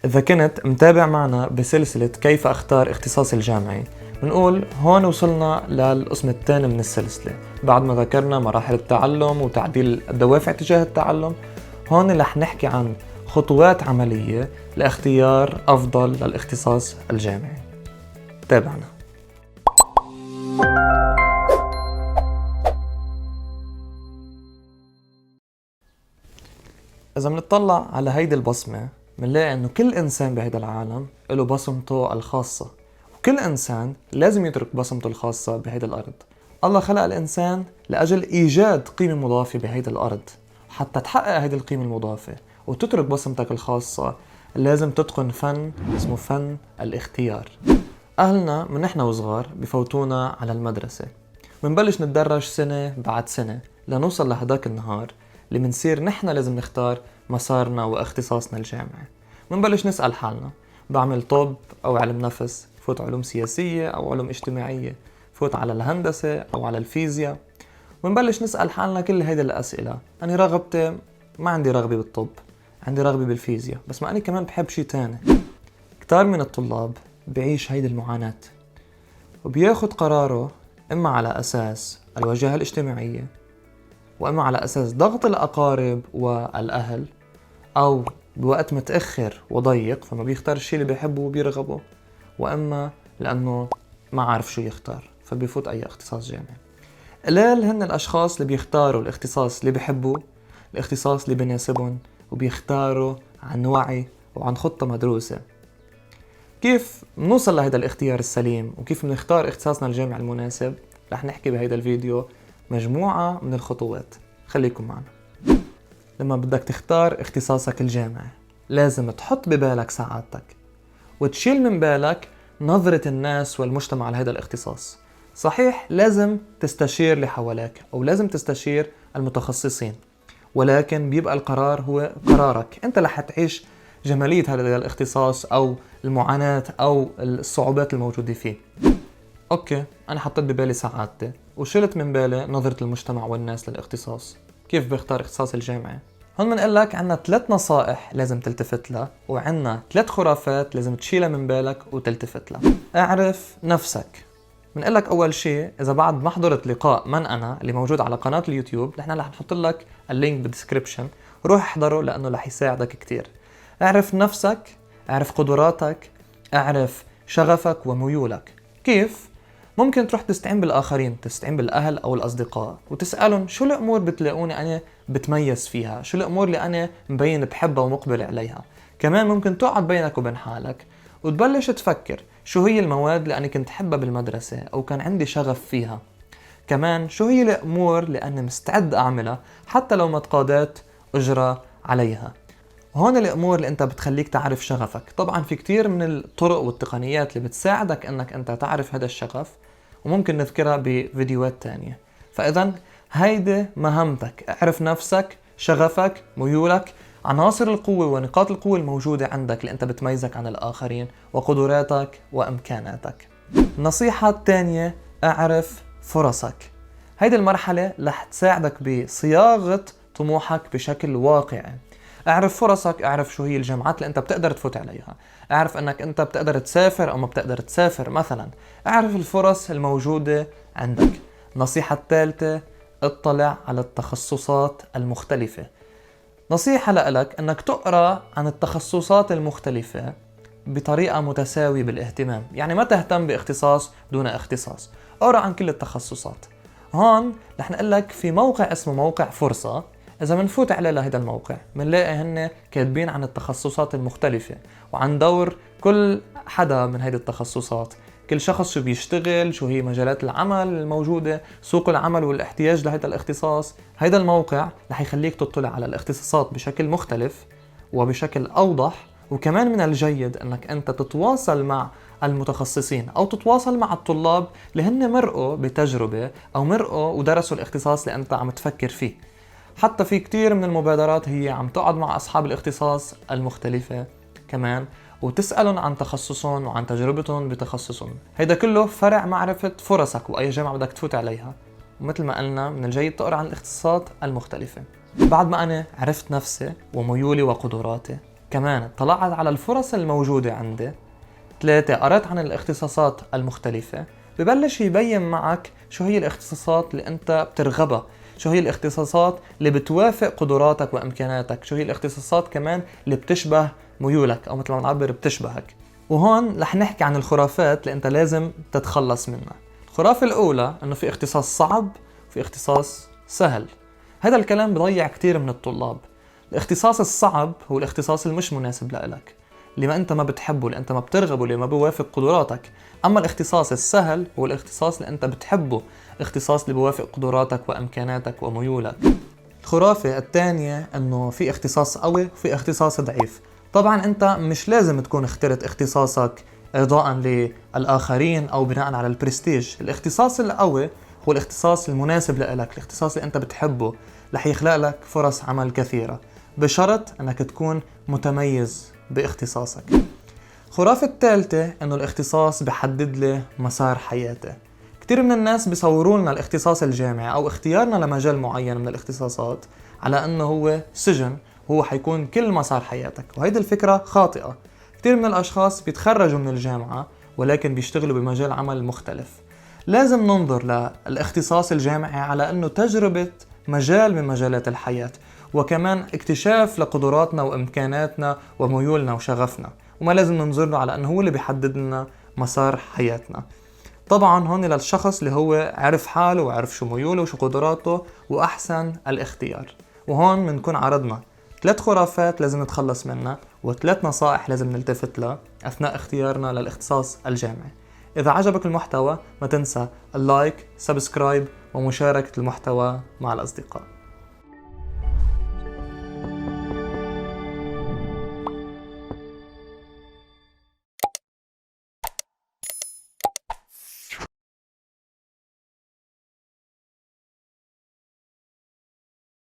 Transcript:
إذا كنت متابع معنا بسلسلة كيف أختار اختصاصي الجامعي، بنقول هون وصلنا للقسم الثاني من السلسلة. بعد ما ذكرنا مراحل التعلم وتعديل الدوافع تجاه التعلم، هون رح نحكي عن خطوات عملية لاختيار أفضل للاختصاص الجامعي. تابعنا. إذا منطلع على هيدي البصمة منلاقي إنه كل إنسان بهيدا العالم له بصمته الخاصة، وكل إنسان لازم يترك بصمته الخاصة بهيدا الأرض. الله خلق الإنسان لأجل إيجاد قيمة مضافة بهيدا الأرض. حتى تحقق هيدي القيمة المضافة وتترك بصمتك الخاصة لازم تتقن فن اسمه فن الاختيار. أهلنا من إحنا وصغار بفوتونا على المدرسة، منبلش نتدرج سنة بعد سنة لنوصل لهداك النهار اللي منصير نحن لازم نختار مسارنا واختصاصنا الجامعي. منبلش نسأل حالنا بعمل طب أو علم نفس، فوت علوم سياسية أو علوم اجتماعية، فوت على الهندسة أو على الفيزياء. منبلش نسأل حالنا كل هيدي الأسئلة. أنا رغبتي ما عندي رغبة بالطب، عندي رغبة بالفيزياء، بس ما أنا كمان بحب شي تاني. كتار من الطلاب بعيش هيدي المعاناة وبياخد قراره إما على أساس الواجهة الاجتماعية، وإما على أساس ضغط الأقارب والأهل، أو بوقت متأخر وضيق فما بيختار الشيء اللي بيحبه وبيرغبه، وإما لأنه ما عارف شو يختار فبيفوت أي اختصاص جامعي. قليل هن الأشخاص اللي بيختاروا الاختصاص اللي بيحبوه، الاختصاص اللي بيناسبهم، وبيختاروا عن وعي وعن خطة مدروسة. كيف منوصل لهذا الاختيار السليم وكيف منختار اختصاصنا الجامعي المناسب رح نحكي بهذا الفيديو مجموعة من الخطوات. خليكم معنا. لما بدك تختار اختصاصك الجامعي لازم تحط ببالك سعادتك وتشيل من بالك نظرة الناس والمجتمع على هذا الاختصاص. صحيح لازم تستشير اللي حواليك أو لازم تستشير المتخصصين، ولكن بيبقى القرار هو قرارك. أنت رح تعيش جمالية هذا الاختصاص أو المعاناة أو الصعوبات الموجودة فيه. أوكي، أنا حطيت ببالي سعادتي وشلت من بالي نظرة المجتمع والناس للاختصاص. كيف بختار اختصاص الجامعي؟ هون بنقول لك عنا 3 نصائح لازم تلتفت لها، وعنا 3 خرافات لازم تشيلها من بالك وتلتفت لها. اعرف نفسك. بنقول لك أول شيء، إذا بعد ما حضرت لقاء من أنا اللي موجود على قناة اليوتيوب، نحن رح نحط لك اللينك بالديسكريبشن، روح احضره لأنه رح يساعدك كتير. اعرف نفسك، اعرف قدراتك، اعرف شغفك وميولك. كيف؟ ممكن تروح تستعين بالآخرين، تستعين بالأهل أو الأصدقاء وتسألهم شو الأمور بتلاقوني أنا بتميز فيها، شو الأمور اللي أنا مبين بحبها ومقبل عليها. كمان ممكن تقعد بينك وبين حالك وتبلش تفكر شو هي المواد اللي أنا كنت حبها بالمدرسة أو كان عندي شغف فيها. كمان شو هي الأمور اللي أنا مستعد أعملها حتى لو ما تقاضيت أجرة عليها. هون الأمور اللي أنت بتخليك تعرف شغفك. طبعا في كتير من الطرق والتقنيات اللي بتساعدك أنك أنت تعرف هذا الشغف، وممكن نذكرها بفيديوهات تانية. فإذا هيدي مهمتك، اعرف نفسك، شغفك، ميولك، عناصر القوة ونقاط القوة الموجودة عندك اللي أنت بتميزك عن الآخرين، وقدراتك وإمكاناتك. النصيحة الثانية، اعرف فرصك. هيدي المرحلة رح تساعدك بصياغة طموحك بشكل واقعي. اعرف فرصك، اعرف شو هي الجامعات اللي انت بتقدر تفوت عليها، اعرف انك انت بتقدر تسافر او ما بتقدر تسافر مثلا، اعرف الفرص الموجودة عندك. النصيحة الثالثة، اطلع على التخصصات المختلفة. نصيحة لك انك تقرأ عن التخصصات المختلفة بطريقة متساوية بالاهتمام، يعني ما تهتم باختصاص دون اختصاص، اقرأ عن كل التخصصات. هون رح نقول لك في موقع اسمه موقع فرصة. إذا منفوت عليه لهذا الموقع منلاقي هن كاتبين عن التخصصات المختلفة وعن دور كل حدا من هيدي التخصصات، كل شخص شو بيشتغل، شو هي مجالات العمل الموجودة، سوق العمل والاحتياج لهذا الاختصاص. هيدا الموقع رح يخليك تطلع على الاختصاصات بشكل مختلف وبشكل أوضح. وكمان من الجيد أنك أنت تتواصل مع المتخصصين أو تتواصل مع الطلاب اللي هن مرقوا بتجربة أو مرقوا ودرسوا الاختصاص اللي أنت عم تفكر فيه. حتى في كتير من المبادرات هي عم تقعد مع أصحاب الاختصاص المختلفة كمان وتسألهم عن تخصصهم وعن تجربتهم بتخصصهم. هيدا كله فرع معرفة فرصك وأي جامعة بدك تفوت عليها. ومثل ما قلنا من الجيد تقرأ عن الاختصاصات المختلفة. بعد ما أنا عرفت نفسي وميولي وقدراتي، كمان اطلعت على الفرص الموجودة عندي. 3 قرأت عن الاختصاصات المختلفة. ببلش يبين معك شو هي الاختصاصات اللي انت بترغبها، شو هي الاختصاصات اللي بتوافق قدراتك وامكاناتك، شو هي الاختصاصات كمان اللي بتشبه ميولك او مثل ما نعبر بتشبهك. وهون رح نحكي عن الخرافات اللي انت لازم تتخلص منها. الخرافة الاولى انه في اختصاص صعب وفي اختصاص سهل. هذا الكلام بضيع كتير من الطلاب. الاختصاص الصعب هو الاختصاص المش مناسب لإلك، اللي ما انت ما بتحبه، اللي انت ما بترغبه، اللي ما بيوافق قدراتك. اما الاختصاص السهل هو الاختصاص اللي انت بتحبه، الاختصاص اللي بيوافق قدراتك وامكاناتك وميولك. الخرافة الثانية انه في اختصاص قوي وفي اختصاص ضعيف. طبعا انت مش لازم تكون اخترت اختصاصك ارضاء للاخرين او بناء على البرستيج. الاختصاص القوي هو الاختصاص المناسب لك، الاختصاص اللي انت بتحبه، رح يخلق لك فرص عمل كثيرة بشرط انك تكون متميز باختصاصك. الخرافة الثالثة انه الاختصاص بحدد لي مسار حياتي. كثير من الناس بيصوروا لنا الاختصاص الجامعي او اختيارنا لمجال معين من الاختصاصات على انه هو سجن، هو حيكون كل مسار حياتك، وهيدي الفكرة خاطئة. كثير من الاشخاص بيتخرجوا من الجامعة ولكن بيشتغلوا بمجال عمل مختلف. لازم ننظر للاختصاص الجامعي على انه تجربة مجال من مجالات الحياة، وكمان اكتشاف لقدراتنا وامكاناتنا وميولنا وشغفنا، وما لازم ننظر له على انه هو اللي بيحدد لنا مسار حياتنا. طبعا هون للشخص اللي هو عرف حاله وعرف شو ميوله وشو قدراته واحسن الاختيار. وهون بنكون عرضنا 3 خرافات لازم نتخلص منها، و3 نصائح لازم نلتفت لها اثناء اختيارنا للاختصاص الجامعي. اذا عجبك المحتوى ما تنسى اللايك، سبسكرايب ومشاركة المحتوى مع الاصدقاء.